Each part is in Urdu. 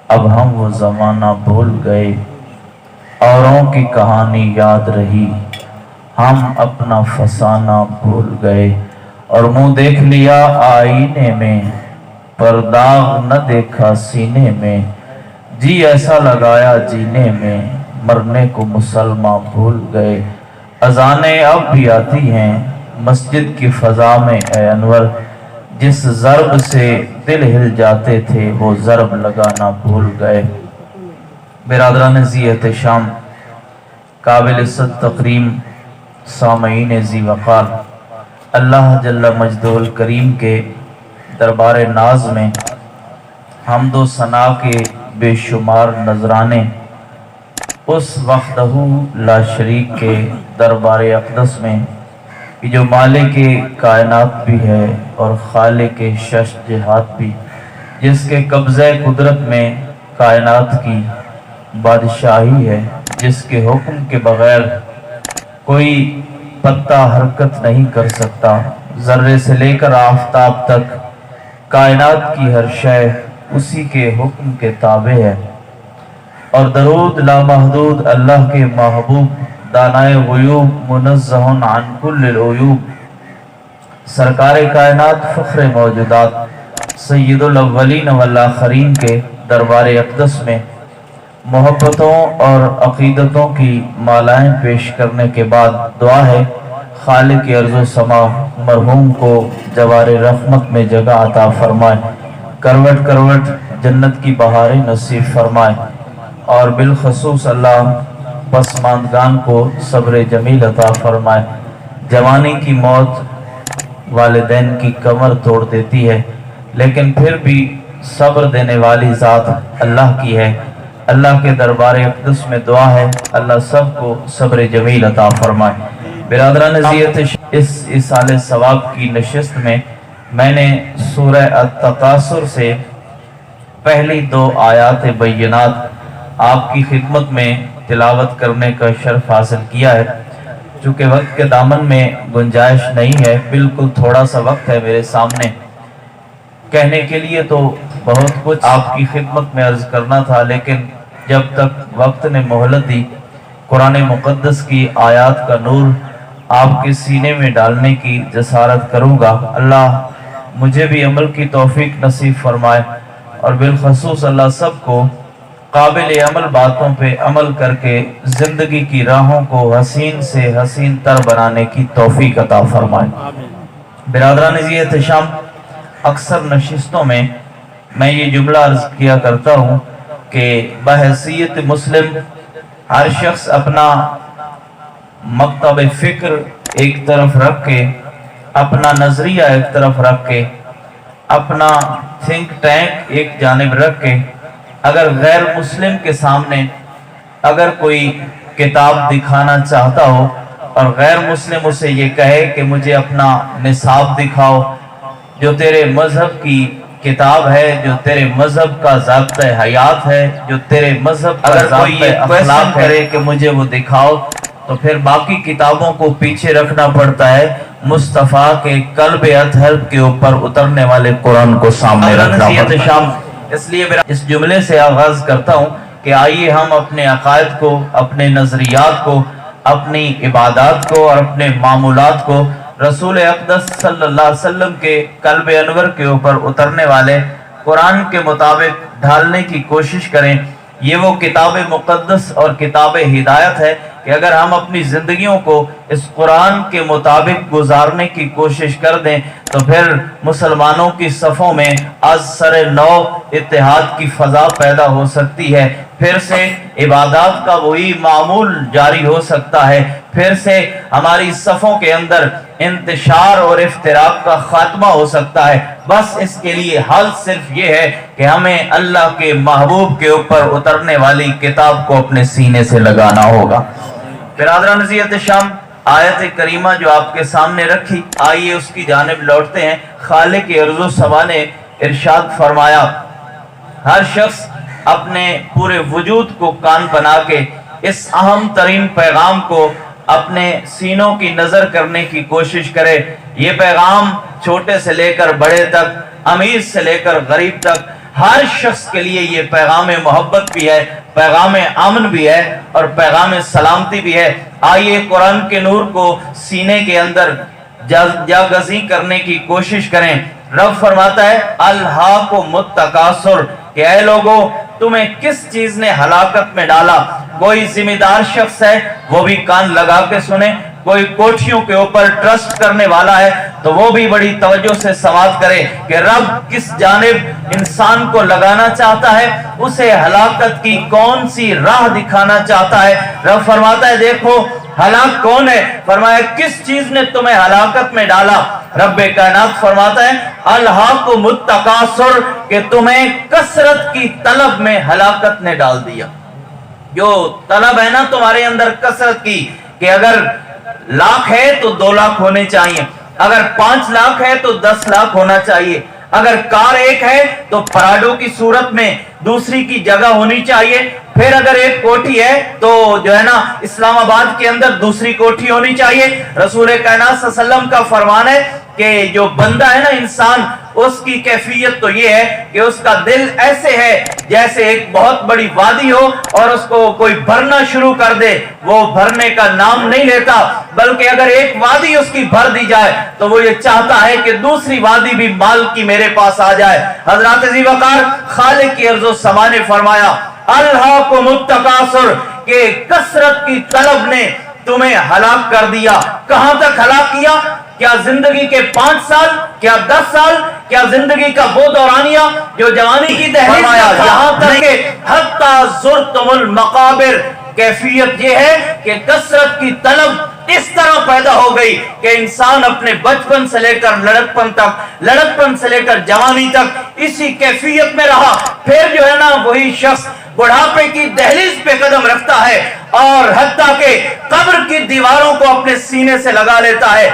اب ہم وہ زمانہ بھول گئے، اوروں کی کہانی یاد رہی، ہم اپنا فسانہ بھول گئے، اور منہ دیکھ لیا آئینے میں، پر داغ نہ دیکھا سینے میں، جی ایسا لگایا جینے میں، مرنے کو مسلمان بھول گئے۔ اذانیں اب بھی آتی ہیں مسجد کی فضا میں اے انور، جس ضرب سے دل ہل جاتے تھے وہ ضرب لگانا بھول گئے۔ برادران ذی احتشام، قابل عزت تکریم سامعین ذی وقار، اللہ جل مجدہ الکریم کے دربار ناز میں حمد و ثنا کے بے شمار نذرانے اس وحدہ لا شریک کے دربار اقدس میں کہ جو مالک کائنات بھی ہے اور خالق شش جہات بھی، جس کے قبضہ قدرت میں کائنات کی بادشاہی ہے، جس کے حکم کے بغیر کوئی پتا حرکت نہیں کر سکتا، ذرے سے لے کر آفتاب تک کائنات کی ہر شے اسی کے حکم کے تابع ہے۔ اور درود لامحدود اللہ کے محبوب دانائے غیوب منزہ عن کل العیوب، سرکار کائنات فخر موجودات سید الاولین والآخرین کے دربار اقدس میں محبتوں اور عقیدتوں کی مالائیں پیش کرنے کے بعد دعا ہے خالق ارض و سما مرحوم کو جوار رحمت میں جگہ عطا فرمائے، کروٹ کروٹ جنت کی بہاریں نصیب فرمائے، اور بالخصوص اللہ پسماندگان کو صبر جمیل عطا فرمائے۔ جوانی کی موت والدین کی کمر توڑ دیتی ہے، لیکن پھر بھی صبر دینے والی ذات اللہ کی ہے۔ اللہ کے دربار اقدس میں دعا ہے اللہ سب کو صبر جمیل عطا فرمائے۔ برادران ذی اس اصال ثواب کی نشست میں نے سورہ التکاثر سے پہلی 2 آیات بینات آپ کی خدمت میں تلاوت کرنے کا شرف حاصل کیا ہے۔ چونکہ وقت کے دامن میں گنجائش نہیں ہے، بالکل تھوڑا سا وقت ہے میرے سامنے، کہنے کے لیے تو بہت کچھ آپ کی خدمت میں عرض کرنا تھا، لیکن جب تک وقت نے مہلت دی قرآن مقدس کی آیات کا نور آپ کے سینے میں ڈالنے کی جسارت کروں گا۔ اللہ مجھے بھی عمل کی توفیق نصیب فرمائے، اور بالخصوص اللہ سب کو قابل عمل باتوں پہ عمل کر کے زندگی کی راہوں کو حسین سے حسین تر بنانے کی توفیق عطا فرمائے۔ برادران ذی احتشام، اکثر نشستوں میں میں یہ جملہ عرض کیا کرتا ہوں کہ بحیثیت مسلم ہر شخص اپنا مکتب فکر ایک طرف رکھ کے، اپنا نظریہ ایک طرف رکھ کے، اپنا تھنک ٹینک ایک جانب رکھ کے، اگر غیر مسلم کے سامنے اگر کوئی کتاب دکھانا چاہتا ہو اور غیر مسلم اسے یہ کہے کہ مجھے اپنا نصاب دکھاؤ، جو تیرے مذہب کی کتاب ہے، جو تیرے مذہب کا ضابطہ حیات ہے، جو تیرے مذہب کا ضابطہ اخلاق کرے کہ مجھے وہ دکھاؤ، تو پھر باقی کتابوں کو پیچھے رکھنا پڑتا ہے، مصطفیٰ کے قلب اطہر کے اوپر اترنے والے قرآن کو سامنے رکھنا پڑتا ہے۔ اس لیے اس جملے سے آغاز کرتا ہوں کہ آئیے ہم اپنے عقائد کو، اپنے نظریات کو، اپنی عبادات کو اور اپنے معمولات کو رسول اقدس صلی اللہ علیہ وسلم کے قلب انور کے اوپر اترنے والے قرآن کے مطابق ڈھالنے کی کوشش کریں۔ یہ وہ کتاب مقدس اور کتاب ہدایت ہے کہ اگر ہم اپنی زندگیوں کو اس قرآن کے مطابق گزارنے کی کوشش کر دیں تو پھر مسلمانوں کی صفوں میں از سر نو اتحاد کی فضا پیدا ہو سکتی ہے، پھر سے عبادات کا وہی معمول جاری ہو سکتا ہے، پھر سے ہماری صفوں کے اندر انتشار اور افتراق کا خاتمہ ہو سکتا ہے۔ بس اس کے لیے حل صرف یہ ہے کہ ہمیں اللہ کے محبوب کے اوپر اترنے والی کتاب کو اپنے سینے سے لگانا ہوگا۔ برادران ذی احتشام، آیت کریمہ جو آپ کے سامنے رکھی، آئیے اس کی جانب لوٹتے ہیں۔ خالق ارض و سما نے ارشاد فرمایا، ہر شخص اپنے پورے وجود کو کان بنا کے اس اہم ترین پیغام کو اپنے سینوں کی نظر کرنے کی کوشش کرے۔ یہ پیغام چھوٹے سے لے کر بڑے تک، امیر سے لے کر غریب تک ہر شخص کے لیے یہ پیغام محبت بھی ہے، پیغام امن بھی ہے اور پیغام سلامتی بھی ہے۔ آئیے قرآن کے نور کو سینے کے اندر جاگزی کرنے کی کوشش کریں۔ رب فرماتا ہے الہاکم التکاثر کہ اے لوگوں تمہیں کس چیز نے ہلاکت میں ڈالا۔ کوئی ذمہ دار شخص ہے وہ بھی کان لگا کے سنے، کوئی کوٹھیوں کے اوپر ٹرسٹ کرنے والا ہے تو وہ بھی بڑی توجہ سے سماعت کرے کہ رب کس جانب انسان کو لگانا چاہتا ہے، اسے ہلاکت کی کون سی راہ دکھانا چاہتا ہے۔ رب فرماتا ہے دیکھو ہلاک کون ہے؟ فرمایا کس چیز نے تمہیں ہلاکت میں ڈالا؟ رب کائنات فرماتا ہے الہاکم التکاثر کہ تمہیں کثرت کی طلب میں ہلاکت نے ڈال دیا۔ جو طلب ہے نا تمہارے اندر کثرت کی کہ اگر لاکھ ہے تو 2 لاکھ ہونے چاہیے، اگر 5 لاکھ ہے تو 10 لاکھ ہونا چاہیے، اگر کار ایک ہے تو پراڈو کی صورت میں دوسری کی جگہ ہونی چاہیے، پھر اگر ایک کوٹھی ہے تو جو ہے نا اسلام آباد کے اندر دوسری کوٹھی ہونی چاہیے۔ رسول کائنات صلی اللہ علیہ وسلم کا فرمان ہے کہ جو بندہ ہے نا انسان، اس کی کیفیت تو یہ ہے کہ اس کا دل ایسے ہے جیسے ایک بہت بڑی وادی ہو اور اس کو کوئی بھرنا شروع کر دے، وہ بھرنے کا نام نہیں لیتا، بلکہ اگر ایک وادی اس کی بھر دی جائے تو وہ یہ چاہتا ہے کہ دوسری وادی بھی مال کی میرے پاس آ جائے۔ حضرات ذی وقار خالق کی ارض و سما نے فرمایا الہاکم التکاثر کہ کثرت کی طلب نے تمہیں ہلاک کر دیا۔ کہاں تک ہلاک کیا؟ کیا زندگی کے 5 سال، کیا 10 سال، کیا زندگی کا وہ دورانیہ جو جوانی کی دہلیز میں تھا، یہاں تک کہ حتی زرتم المقابر۔ کیفیت یہ ہے کہ کثرت کی طلب اس طرح پیدا ہو گئی کہ انسان اپنے بچپن سے لے کر لڑکپن سے لے کر جوانی تک اسی کیفیت میں رہا، پھر جو ہے نا وہی شخص بڑھاپے کی دہلیز پہ قدم رکھتا ہے اور حتیٰ کہ قبر کی دیواروں کو اپنے سینے سے لگا لیتا ہے،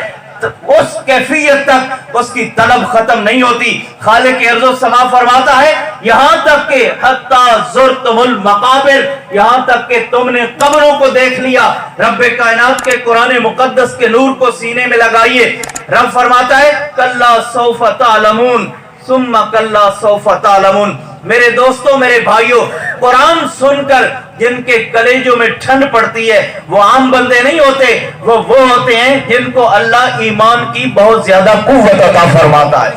اس کیفیت تک اس کی طلب ختم نہیں ہوتی۔ خالق ارض و سما فرماتا ہے یہاں تک کہ حتی زرتم المقابر، یہاں تک کہ تم نے قبروں کو دیکھ لیا۔ رب کائنات کے قرآن مقدس کے نور کو سینے میں لگائیے۔ رب فرماتا ہے کلا سوف تعلمون ثم کلا سوف تعلمون۔ میرے دوستوں، میرے بھائیوں، قرآن سن کر جن کے کلیجوں میں ٹھنڈ پڑتی ہے وہ عام بندے نہیں ہوتے، وہ ہوتے ہیں جن کو اللہ ایمان کی بہت زیادہ قوت عطا فرماتا ہے۔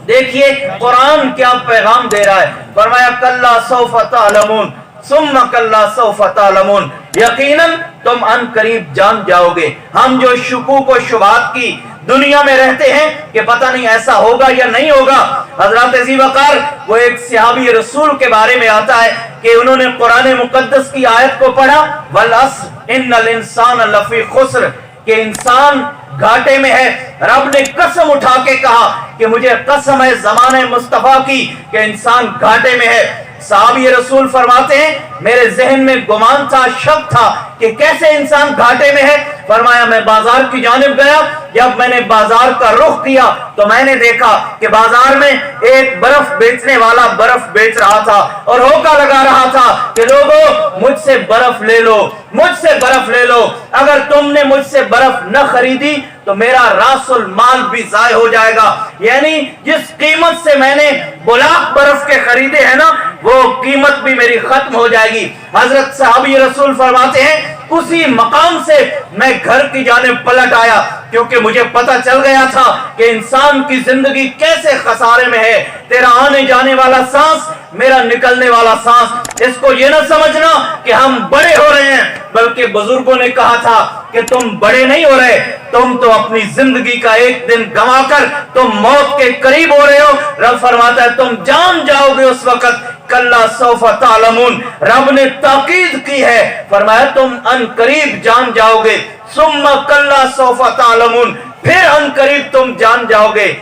دیکھیے قرآن کیا پیغام دے رہا ہے، فرمایا کلا سوف تعلمون ثم کلا سوف تعلمون، یقیناً تم ان قریب جان جاؤ گے۔ ہم جو شکوک و شبہات کی دنیا میں رہتے ہیں کہ پتہ نہیں ایسا ہوگا یا نہیں ہوگا، حضرات ذی وقار وہ ایک صحابی رسول کے بارے میں آتا ہے کہ انہوں نے قرآن مقدس کی آیت کو پڑھا والعصر ان الانسان لفی خسر کہ انسان گھاٹے میں ہے۔ رب نے قسم اٹھا کے کہا کہ مجھے قسم ہے زمانے مصطفیٰ کی کہ انسان گھاٹے میں ہے۔ صحابی رسول فرماتے ہیں میرے ذہن میں گمان تھا، شک تھا کہ کیسے انسان گھاٹے میں ہے۔ فرمایا میں بازار کی جانب گیا، جب میں نے بازار کا رخ کیا تو میں نے دیکھا کہ بازار میں ایک برف بیچنے والا برف بیچ رہا تھا اور ہوکا لگا رہا تھا کہ لوگوں مجھ سے برف لے لو، مجھ سے برف لے لو، اگر تم نے مجھ سے برف نہ خریدی تو میرا راس المال بھی ضائع ہو جائے گا۔ یعنی جس قیمت سے میں نے بلاک برف کے خریدے ہیں نا وہ قیمت بھی میری ختم ہو جائے گی۔ حضرت صحابی رسول فرماتے ہیں اسی مقام سے میں گھر کی جانب پلٹ آیا کیونکہ مجھے پتہ چل گیا تھا کہ انسان کی زندگی کیسے خسارے میں ہے۔ تیرا آنے جانے والا سانس، میرا نکلنے والا سانس، اس کو یہ نہ سمجھنا کہ ہم بڑے ہو رہے ہیں، بلکہ بزرگوں نے کہا تھا کہ تم بڑے نہیں ہو رہے، تم تو اپنی زندگی کا ایک دن گنوا کر تم موت کے قریب ہو رہے ہو۔ رب فرماتا ہے تم جان جاؤ گے اس وقت کلا سوف تعلمون۔ رب نے تاکید کی ہے، فرمایا تم ان قریب جان جاؤ گے، ثم کلا سوف تعلمون، پھر ان قریب تم جان جاؤ گے۔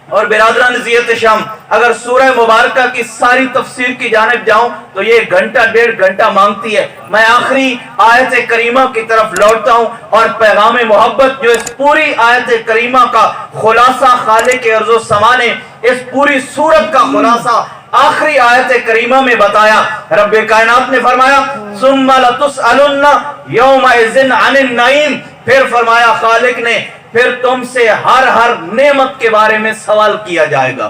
اور برادران زیت شام، اگر سورہ مبارکہ کی ساری تفسیر کی جانب جاؤں تو یہ 1.5 گھنٹہ مانگتی ہے۔ میں آخری آیت کریمہ کی طرف لوٹتا ہوں اور پیغام محبت جو اس پوری آیت کریمہ کا خلاصہ خالق ارض و سما نے اس پوری سورت کا خلاصہ آخری آیت کریمہ میں بتایا۔ رب کائنات نے فرمایا ثم لتسألن یومئذ عن النعیم، پھر فرمایا خالق نے پھر تم سے ہر نعمت کے بارے میں سوال کیا جائے گا۔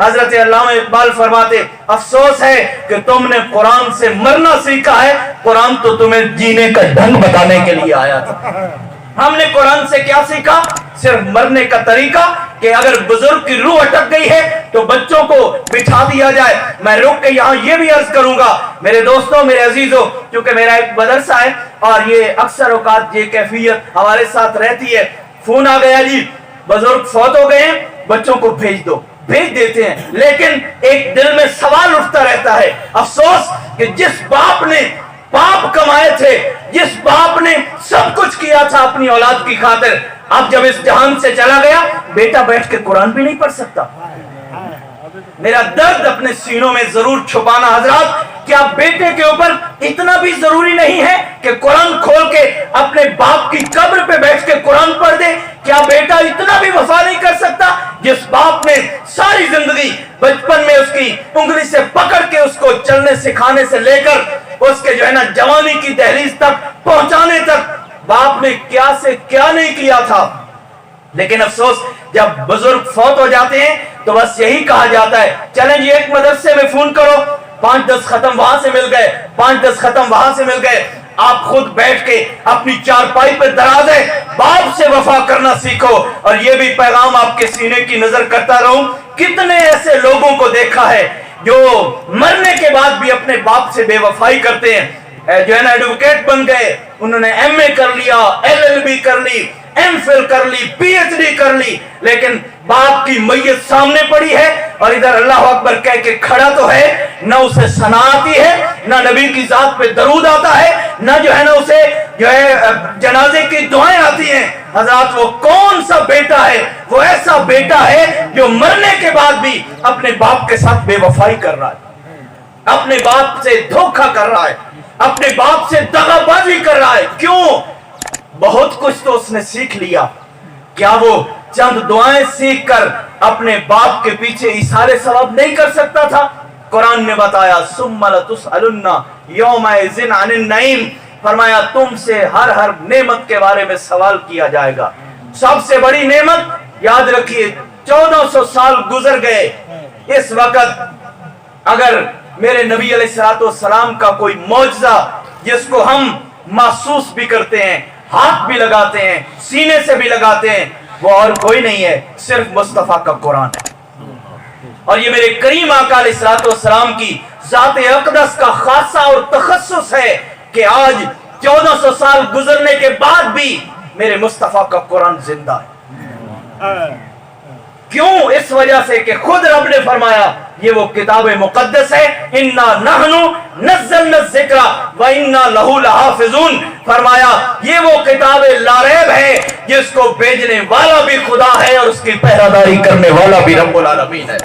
حضرت علامہ اقبال فرماتے افسوس ہے کہ تم نے قرآن سے مرنا سیکھا ہے، قرآن تو تمہیں جینے کا ڈھنگ بتانے کے لیے آیا تھا۔ ہم نے قرآن سے کیا سیکھا؟ صرف مرنے کا طریقہ، کہ اگر بزرگ کی روح اٹک گئی ہے تو بچوں کو بٹھا دیا جائے۔ میں رک کے یہاں یہ بھی عرض کروں گا میرے دوستوں، میرے عزیزوں، کیونکہ میرا ایک مدرسہ ہے اور یہ اکثر اوقات یہ کیفیت ہمارے ساتھ رہتی ہے، فون آ گیا جی بزرگ فوت ہو گئے ہیں، بچوں کو بھیج دو، بھیج دیتے ہیں، لیکن ایک دل میں سوال اٹھتا رہتا ہے، افسوس کہ جس باپ نے باپ کمائے تھے، جس باپ نے سب کچھ کیا تھا اپنی اولاد کی خاطر، اب جب اس جہان سے چلا گیا بیٹا بیٹھ کے قرآن بھی نہیں پڑھ سکتا۔ میرا درد اپنے سینوں میں ضرور چھپانا حضرات، کیا بیٹے کے اوپر اتنا بھی ضروری نہیں ہے کہ قرآن کھول کے اپنے باپ کی قبر پہ بیٹھ کے قرآن پڑھ دے؟ کیا بیٹا اتنا بھی وفا نہیں کر سکتا جس باپ نے ساری زندگی بچپن میں اس کی انگلی سے پکڑ کے اس کو چلنے سکھانے سے لے کر اس کے جو ہے نا جوانی کی دہلیز تک پہنچانے تک باپ نے کیا سے کیا نہیں کیا تھا؟ لیکن افسوس جب بزرگ فوت ہو جاتے ہیں تو بس یہی کہا جاتا ہے چلیں جی ایک مدرسے میں فون کرو، 5-10 ختم وہاں سے مل گئے، 5-10 ختم وہاں سے مل گئے۔ آپ خود بیٹھ کے اپنی چارپائی پہ دراز ہے، باپ سے وفا کرنا سیکھو۔ اور یہ بھی پیغام آپ کے سینے کی نظر کرتا رہوں، کتنے ایسے لوگوں کو دیکھا ہے جو مرنے کے بعد بھی اپنے باپ سے بے وفائی کرتے ہیں، جو ہے نا ایڈوکیٹ بن گئے، انہوں نے MA کر لیا، LLB کر لی، MPhil کر لی، PhD کر لی، لیکن باپ کی میت سامنے پڑی ہے اور ادھر اللہ اکبر کہہ کے کھڑا تو ہے، نہ اسے ثنا آتی ہے، نہ نبی کی ذات پہ درود آتا ہے، نہ جو ہے نا اسے جو ہے جنازے کی دعائیں آتی ہیں۔ حضرات وہ کون سا بیٹا ہے؟ وہ ایسا بیٹا ہے جو مرنے کے بعد بھی اپنے باپ کے ساتھ بے وفائی کر رہا ہے، اپنے باپ سے دھوکہ کر رہا ہے، اپنے باپ سے دغا بازی کر رہا ہے۔ کیوں؟ بہت کچھ تو اس نے سیکھ لیا، کیا وہ چند دعائیں سیکھ کر اپنے باپ کے پیچھے ایثار ثواب نہیں کر سکتا تھا؟ قرآن نے بتایا ثم لتسألن یومئذ عن النعیم، فرمایا تم سے ہر نعمت کے بارے میں سوال کیا جائے گا۔ سب سے بڑی نعمت یاد رکھیے 1400 سال گزر گئے، اس وقت اگر میرے نبی علیہ السلام کا کوئی معجزہ جس کو ہم محسوس بھی کرتے ہیں، ہاتھ بھی لگاتے ہیں، سینے سے بھی لگاتے ہیں، وہ اور کوئی نہیں ہے، صرف مصطفیٰ کا قرآن ہے۔ اور یہ میرے کریم آقا علیہ السلام کی ذات اقدس کا خاصہ اور تخصص ہے کہ آج 1400 سال گزرنے کے بعد بھی میرے مصطفیٰ کا قرآن زندہ ہے۔ کیوں؟ اس وجہ سے کہ خود رب نے فرمایا یہ وہ کتاب مقدس ہے، اِنَّا نَحْنُ نَزَّلْنَا الذِّكْرَ وَإِنَّا لَهُ لَحَافِظُونَ، فرمایا یہ وہ کتاب لاریب ہے جس کو بھیجنے والا بھی خدا ہے اور اس کی پہراداری کرنے والا بھی رب العالمین ہے۔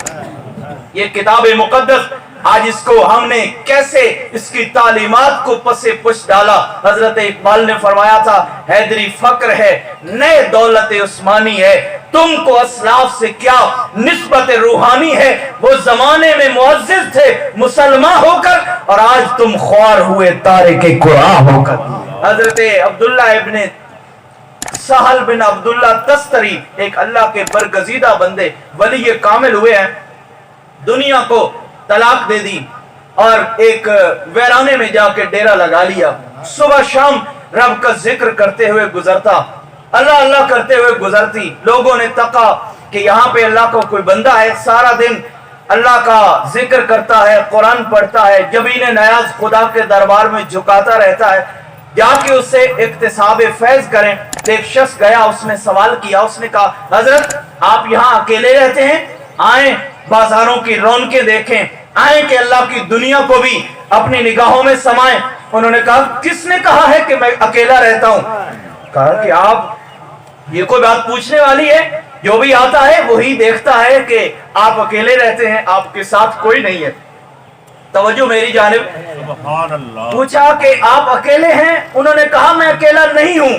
یہ کتاب مقدس آج اس کو ہم نے کیسے اس کی تعلیمات کو پس پش ڈالا۔ حضرت اقبال نے فرمایا تھا حیدری فقر ہے نئے دولت عثمانی ہے، تم کو اسلاف سے کیا نسبت روحانی ہے، وہ زمانے میں معزز تھے مسلمان ہو کر اور آج تم خوار ہوئے تارک قرآن ہو کر۔ حضرت عبداللہ ابن سہل بن عبداللہ تستری ایک اللہ کے برگزیدہ بندے ولی کامل ہوئے ہیں، دنیا کو طلاق دے دی اور ایک ویرانے میں جا کے ڈیرا لگا لیا، صبح شام رب کا ذکر کرتے ہوئے گزرتا، اللہ اللہ کرتے ہوئے گزرتی۔ لوگوں نے تقا کہ یہاں پہ اللہ کا کوئی بندہ ہے، سارا دن اللہ کا ذکر کرتا ہے، قرآن پڑھتا ہے، جبین نیاز خدا کے دربار میں جھکاتا رہتا ہے، جا کے اس سے اکتساب فیض کریں۔ ایک شخص گیا، اس نے سوال کیا، اس نے کہا حضرت آپ یہاں اکیلے رہتے ہیں، آئیں بازاروں کی رونقیں دیکھیں، آئیں کہ اللہ کی دنیا کو بھی اپنی نگاہوں میں سمائیں۔ انہوں نے کہا کس نے کہا ہے کہ میں اکیلا رہتا ہوں؟ کہا کہ آپ یہ کوئی بات پوچھنے والی ہے، جو بھی آتا ہے وہی دیکھتا ہے کہ آپ اکیلے رہتے ہیں، آپ کے ساتھ کوئی نہیں ہے۔ توجہ میری جانب، پوچھا کہ آپ اکیلے ہیں؟ انہوں نے کہا میں اکیلا نہیں ہوں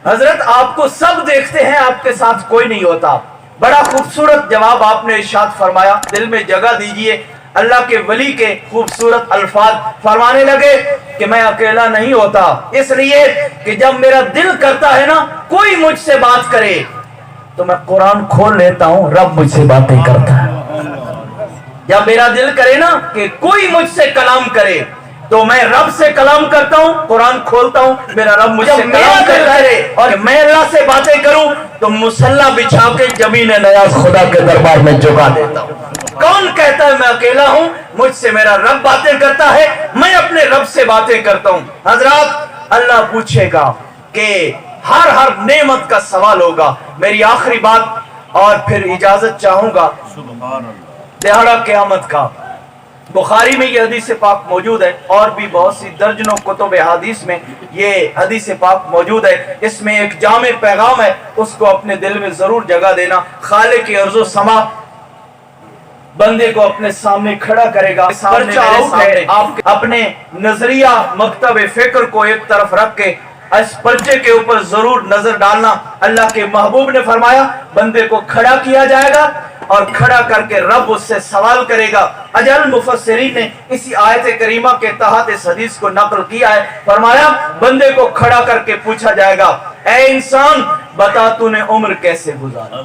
حضرت، آپ کو سب دیکھتے ہیں، آپ کے ساتھ کوئی نہیں ہوتا۔ بڑا خوبصورت جواب آپ نے ارشاد فرمایا، دل میں جگہ دیجئے۔ اللہ کے ولی کے خوبصورت الفاظ فرمانے لگے کہ میں اکیلا نہیں ہوتا، اس لیے کہ جب میرا دل کرتا ہے نا کوئی مجھ سے بات کرے تو میں قرآن کھول لیتا ہوں، رب مجھ سے باتیں کرتا ہے۔ جب میرا دل کرے نا کہ کوئی مجھ سے کلام کرے تو میں رب سے کلام کرتا ہوں، قرآن کھولتا ہوں، میرا رب مجھ سے کلام کرتا ہے، اور میں اللہ سے باتیں کروں تو مسلح بچھا کے زمین نیاز خدا کے دربار میں جھکا دیتا ہوں۔ کون کہتا ہے میں اکیلا ہوں؟ مجھ سے میرا رب باتیں کرتا ہے، میں اپنے رب سے باتیں کرتا ہوں۔ حضرات، اللہ پوچھے گا کہ ہر نعمت کا سوال ہوگا۔ میری آخری بات اور پھر اجازت چاہوں گا، دہاڑا قیامت کا بخاری میں یہ حدیث پاک موجود ہے، اور بھی بہت سی درجنوں کتب حدیث میں یہ حدیث پاک موجود ہے۔ اس میں ایک جامع پیغام ہے، اس کو اپنے دل میں ضرور جگہ دینا۔ خالق کی ارض و سما بندے کو اپنے سامنے کھڑا کرے گا، آپ اپنے نظریہ مکتب فکر کو ایک طرف رکھ کے اس پرچے کے اوپر ضرور نظر ڈالنا۔ اللہ کے محبوب نے فرمایا بندے کو کھڑا کیا جائے گا، اور کھڑا کر کے رب اس سے سوال کرے گا۔ اجل مفسرین نے اسی آیت کریمہ کے تحت اس حدیث کو نقل کیا ہے، فرمایا بندے کو کھڑا کر کے پوچھا جائے گا، اے انسان بتا تو نے عمر کیسے گزارا؟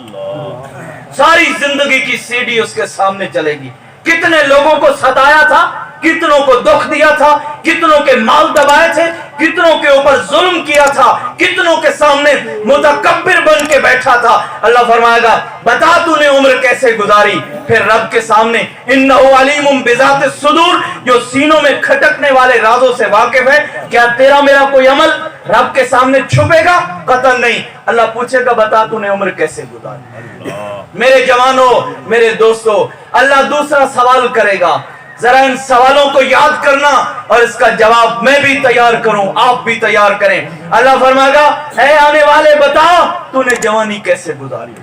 ساری زندگی کی سی ڈی اس کے سامنے چلے گی، کتنے لوگوں کو ستایا تھا، کتنوں کو دکھ دیا تھا، کتنوں کے مال دبائے تھے، کتنوں کے اوپر ظلم کیا تھا، کتنوں کے سامنے متکبر بن کے بیٹھا تھا۔ اللہ فرمائے گا بتا تو نے عمر کیسے گزاری؟ پھر رب کے سامنے انہو علیم بذات الصدور، جو سینوں میں کھٹکنے والے رازوں سے واقف ہے، کیا تیرا میرا کوئی عمل رب کے سامنے چھپے گا؟ قطعاً نہیں۔ اللہ پوچھے گا بتا تو نے عمر کیسے گزاری؟ میرے جوانوں، میرے دوستوں، اللہ دوسرا سوال کرے گا۔ ذرا ان سوالوں کو یاد کرنا اور اس کا جواب میں بھی تیار کروں، آپ بھی تیار کریں۔ اللہ فرمائے گا اے آنے والے بتا تو نے جوانی کیسے گزاری؟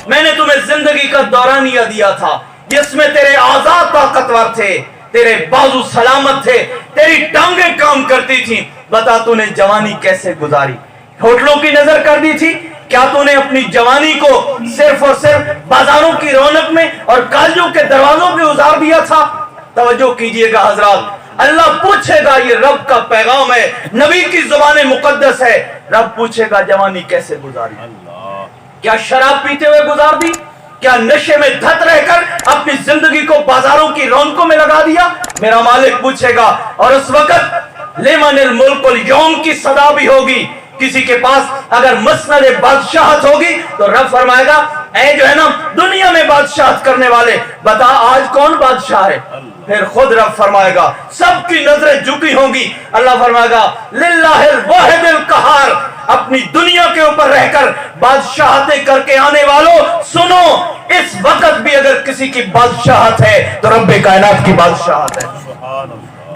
میں نے تمہیں زندگی کا دورانیہ دیا تھا جس میں تیرے اعضاء طاقتور تھے، تیرے بازو سلامت تھے، تیری ٹانگیں کام کرتی تھیں، بتا تو نے جوانی کیسے گزاری؟ ہوٹلوں کی نظر کر دی تھی، کیا تو نے اپنی جوانی کو صرف اور صرف بازاروں کی رونق میں اور کالجوں کے دروازوں پہ گزار دیا تھا؟ توجہ کیجئے گا حضرات، اللہ پوچھے گا، یہ رب کا پیغام ہے، نبی کی زبان مقدس ہے، رب پوچھے گا جوانی کیسے گزاری؟ کیا شراب پیتے ہوئے گزار دی؟ کیا نشے میں دھت رہ کر اپنی زندگی کو بازاروں کی رونقوں میں لگا دیا؟ میرا مالک پوچھے گا، اور اس وقت لمن الملک اليوم کی صدا بھی ہوگی۔ کسی کے پاس اگر مسند بادشاہت ہوگی تو رب فرمائے گا اے جو ہے نا دنیا میں بادشاہت کرنے والے، بتا آج کون بادشاہ ہے؟ پھر خود رب فرمائے گا، سب کی نظریں جھکی ہوں گی۔ اللہ فرمائے گا للہ الواحد القہار، اپنی دنیا کے اوپر رہ کر بادشاہتیں کر کے آنے والوں سنو، اس وقت بھی اگر کسی کی بادشاہت ہے تو رب کائنات کی بادشاہت ہے۔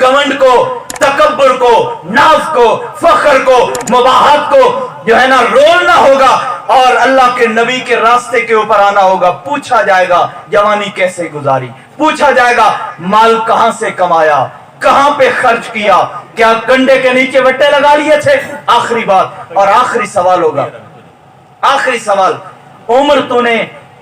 گمنڈ کو، تکبر کو، ناز کو، فخر کو، مباحت کو جو ہے نا رولنا ہوگا، اور اللہ کے نبی کے راستے کے اوپر آنا ہوگا۔ پوچھا جائے گا جوانی کیسے گزاری؟ پوچھا جائے گا مال کہاں سے کمایا، کہاں پہ خرچ کیا، کیا کنڈے کے نیچے وٹے لگا لیے تھے؟ آخری بات اور آخری سوال ہوگا، آخری سوال، عمر تو نے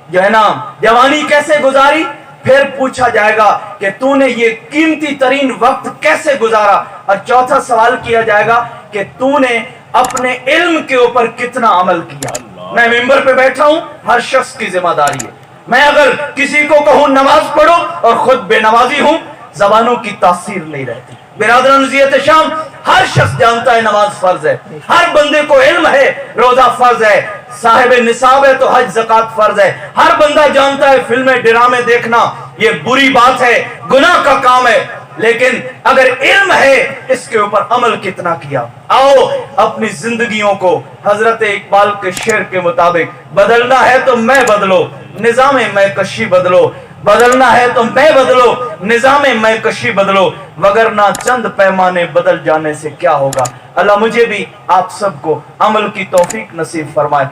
جو ہے نا جوانی کیسے گزاری؟ پھر پوچھا جائے گا کہ تو نے یہ قیمتی ترین وقت کیسے گزارا؟ اور چوتھا سوال کیا جائے گا کہ تو نے اپنے علم کے اوپر کتنا عمل کیا؟ میں ممبر پہ بیٹھا ہوں، ہر شخص کی ذمہ داری ہے، میں اگر کسی کو کہوں نماز پڑھو اور خود بے نمازی ہوں، زبانوں کی تاثیر نہیں رہتی۔ برادران زیت شام، ہر شخص جانتا ہے نماز فرض ہے، ہر بندے کو علم ہے روزہ فرض ہے، صاحب نصاب ہے تو حج زکات فرض ہے، ہر بندہ جانتا ہے فلمیں ڈرامے دیکھنا یہ بری بات ہے، گناہ کا کام ہے، لیکن اگر علم ہے اس کے اوپر عمل کتنا کیا؟ آؤ اپنی زندگیوں کو حضرت اقبال کے شعر کے مطابق بدلنا ہے تو میں بدلو، نظام میں کشی بدلو، بدلنا ہے تو میں بدلو، نظام میں کشی بدلو، وگرنہ چند پیمانے بدل جانے سے کیا ہوگا؟ اللہ مجھے بھی آپ سب کو عمل کی توفیق نصیب فرمائے۔